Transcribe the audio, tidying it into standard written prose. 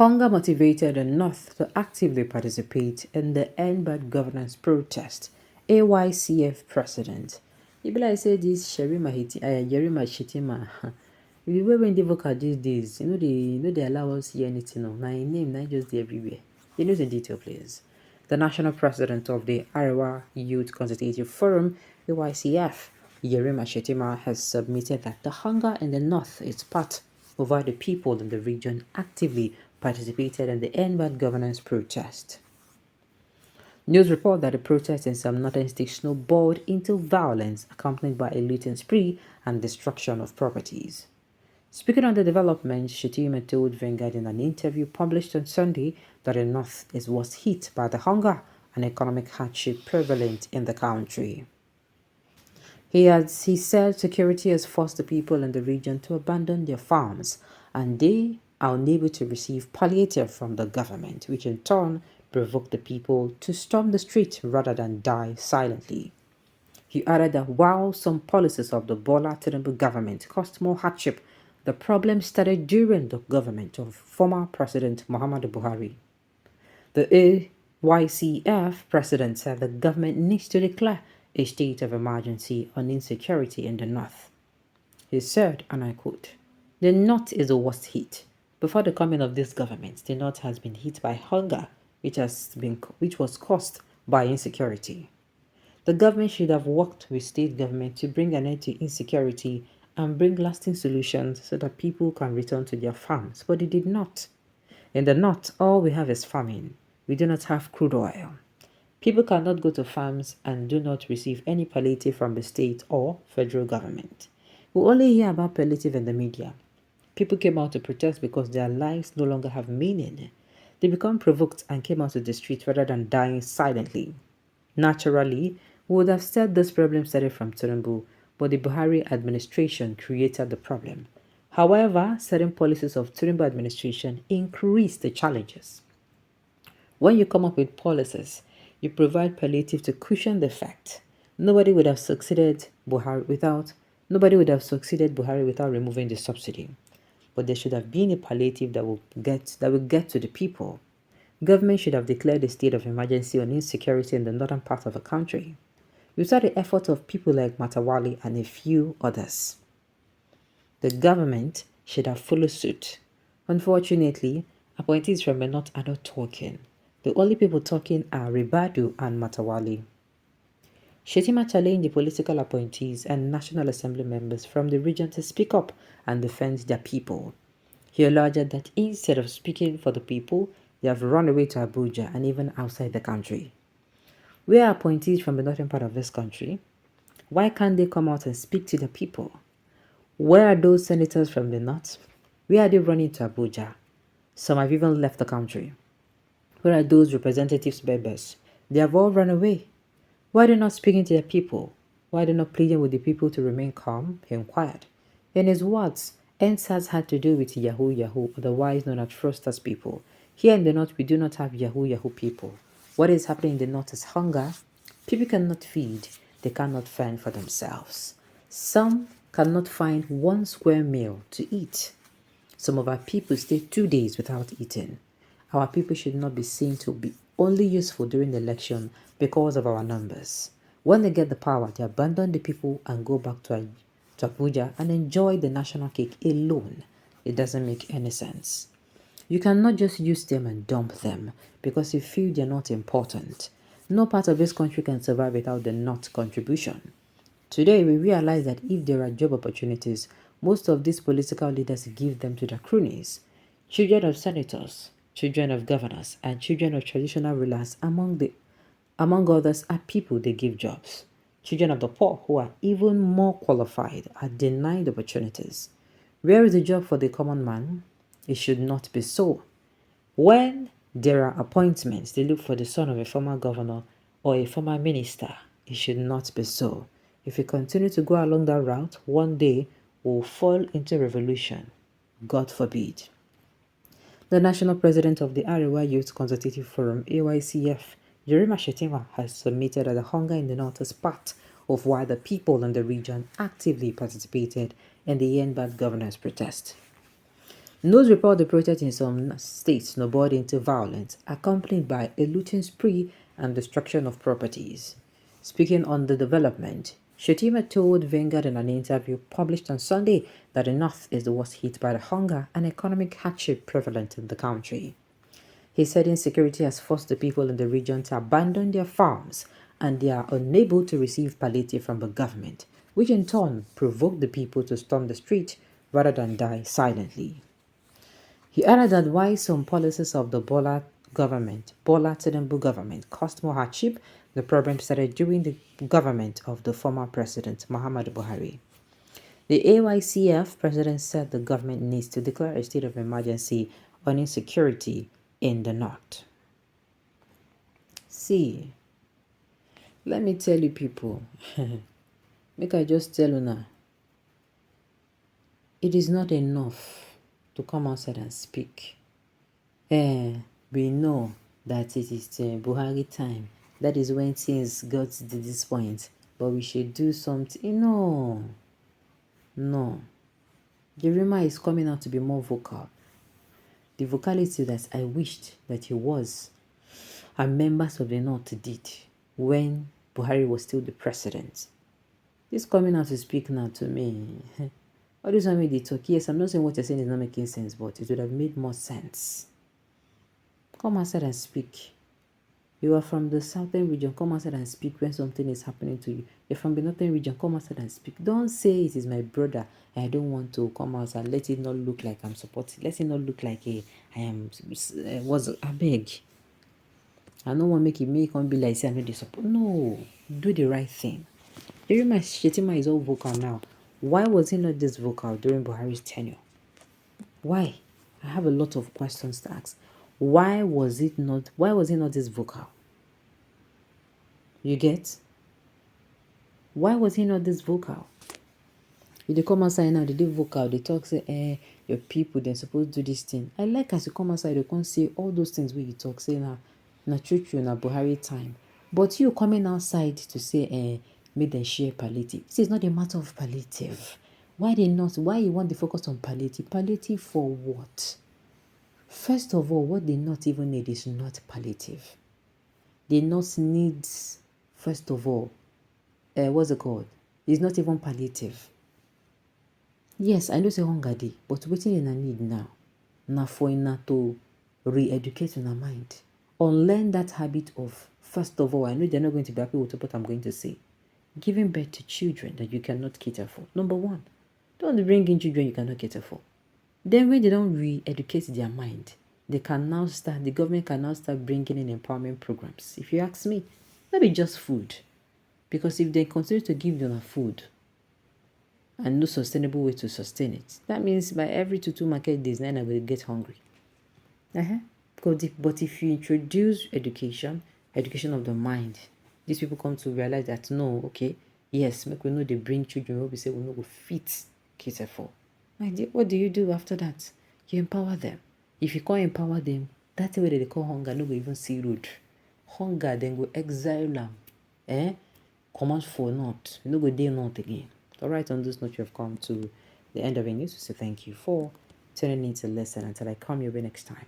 Hunger motivated the North to actively participate in the End Bad Governance protest. AYCF president. You be like say this Yerima Shitima. The way when they vocal these days, they allow us hear anything. No, my name, not just the everywhere. You know the detail, please. The national president of the Arewa Youth Consultative Forum, AYCF, Yerima Shetima, has submitted that the hunger in the north is part of why the people in the region actively participated in the End Bad Governance protest. News report that the protest in some northern states snowballed into violence accompanied by a looting spree and destruction of properties. Speaking on the developments, Shetima told Vanguard in an interview published on Sunday that the North was hit by the hunger and economic hardship prevalent in the country. He said security has forced the people in the region to abandon their farms and they are unable to receive palliative from the government, which in turn provoked the people to storm the street rather than die silently. He added that while some policies of the Bola Tinubu government caused more hardship, the problem started during the government of former President Muhammadu Buhari. The AYCF president said the government needs to declare a state of emergency on insecurity in the north. He said, and I quote, "The north is the worst hit. Before the coming of this government, the north has been hit by hunger, which was caused by insecurity. The government should have worked with state government to bring an end to insecurity and bring lasting solutions so that people can return to their farms, but it did not. In the north, all we have is famine. We do not have crude oil. People cannot go to farms and do not receive any palliative from the state or federal government. We only hear about palliative in the media. People came out to protest because their lives no longer have meaning. They become provoked and came out to the street rather than dying silently. Naturally, we would have said this problem started from Tinubu, but the Buhari administration created the problem. However, certain policies of Tinubu administration increased the challenges. When you come up with policies, you provide palliative to cushion the effect. Nobody would have succeeded Buhari without removing the subsidy. But there should have been a palliative that will get to the people. Government should have declared a state of emergency on insecurity in the northern part of the country. Without the effort of people like Matawali and a few others, the government should have followed suit. Unfortunately, appointees from the north are not talking. The only people talking are Ribadu and Matawali. Shetima challenged the political appointees and National Assembly members from the region to speak up and defend their people. He alleged that instead of speaking for the people, they have run away to Abuja and even outside the country. Where are appointees from the northern part of this country? Why can't they come out and speak to the people? Where are those senators from the north? Where are they running to Abuja? Some have even left the country. Where are those representatives members? They have all run away. Why are they not speaking to the people? Why are they not pleading with the people to remain calm? He inquired. In his words, NSAS had to do with Yahoo, otherwise known as fraudsters people. Here in the north, we do not have Yahoo people. What is happening in the north is hunger. People cannot feed. They cannot fend for themselves. Some cannot find one square meal to eat. Some of our people stay 2 days without eating. Our people should not be seen to be only useful during the election because of our numbers. When they get the power, they abandon the people and go back to Abuja and enjoy the national cake alone. It doesn't make any sense. You cannot just use them and dump them because you feel they're not important. No part of this country can survive without the North contribution. Today, we realize that if there are job opportunities, most of these political leaders give them to their cronies. Children of senators, children of governors, and children of traditional rulers, among others, are people they give jobs. Children of the poor, who are even more qualified, are denied opportunities. Where is the job for the common man? It should not be so. When there are appointments, they look for the son of a former governor or a former minister. It should not be so. If we continue to go along that route, one day we'll fall into revolution. God forbid. The national president of the Arewa Youth Consultative Forum, AYCF, Yerima Shetima, has submitted that the hunger in the north is part of why the people in the region actively participated in the Yen Bad Governance protest. News report the protest in some states snowballed into violence, accompanied by a looting spree and destruction of properties. Speaking on the development, Shetima told Vanguard in an interview published on Sunday that the North is the worst hit by the hunger and economic hardship prevalent in the country. He said insecurity has forced the people in the region to abandon their farms and they are unable to receive palliative from the government, which in turn provoked the people to storm the street rather than die silently. He added that while some policies of the Bola Tinubu government caused more hardship, the problem started during the government of the former president, Muhammadu Buhari. The AYCF president said the government needs to declare a state of emergency on insecurity in the north. See, let me tell you people, make I just tell you now, it is not enough to come outside and speak. We know that it is Buhari time. That is when things got to this point. But we should do something. No. Jeremiah is coming out to be more vocal. The vocality that I wished that he was, and members of the North did when Buhari was still the president. He's coming out to speak now to me. All this one they talk. Yes, I'm not saying what you're saying is not making sense, but it would have made more sense. Come outside and speak. You are from the southern region, come outside and speak when something is happening to you. You're from the northern region, come outside and speak. Don't say it is my brother. I don't want to come outside. Let it not look like I'm supporting. Let it not look like I am I beg. I don't want to make it be like say I know the support. No, do the right thing. Jeremiah Shetima is all vocal now. Why was he not this vocal during Buhari's tenure? Why? I have a lot of questions to ask. Why was he not this vocal? You get? Why was he not this vocal? If they come outside now, they do vocal, they talk, say, your people, they're supposed to do this thing. I like as you come outside, you can't say all those things where you talk, say, na true, na Buhari time. But you coming outside to say, make them share palliative. This is not a matter of palliative. Why you want to focus on palliative? Palliative for what? First of all, what they not even need is not palliative. They not needs, first of all, what's it called? It's not even palliative. Yes, I know say hunger dey, but wetin una need now na for una to re-educate una mind. Unlearn that habit of, first of all, I know they're not going to be happy with what I'm going to say. Giving birth to children that you cannot cater for. Number one, don't bring in children you cannot cater for. Then when they don't re-educate their mind, the government can now start bringing in empowerment programs. If you ask me, not be just food. Because if they continue to give them food and no sustainable way to sustain it, that means by every 2 market days, then I will get hungry. But if you introduce education of the mind, these people come to realize that no, okay, yes, make we know they bring children, we say we know go fit cater for. What do you do after that? You empower them. If you can't empower them, that's the way they call hunger, no go even see road. Hunger, then go exile them. Come out for not. You no go dey not again. Alright, on this note, you have come to the end of the news. So thank you for tuning in to listen. Until I come your way next time.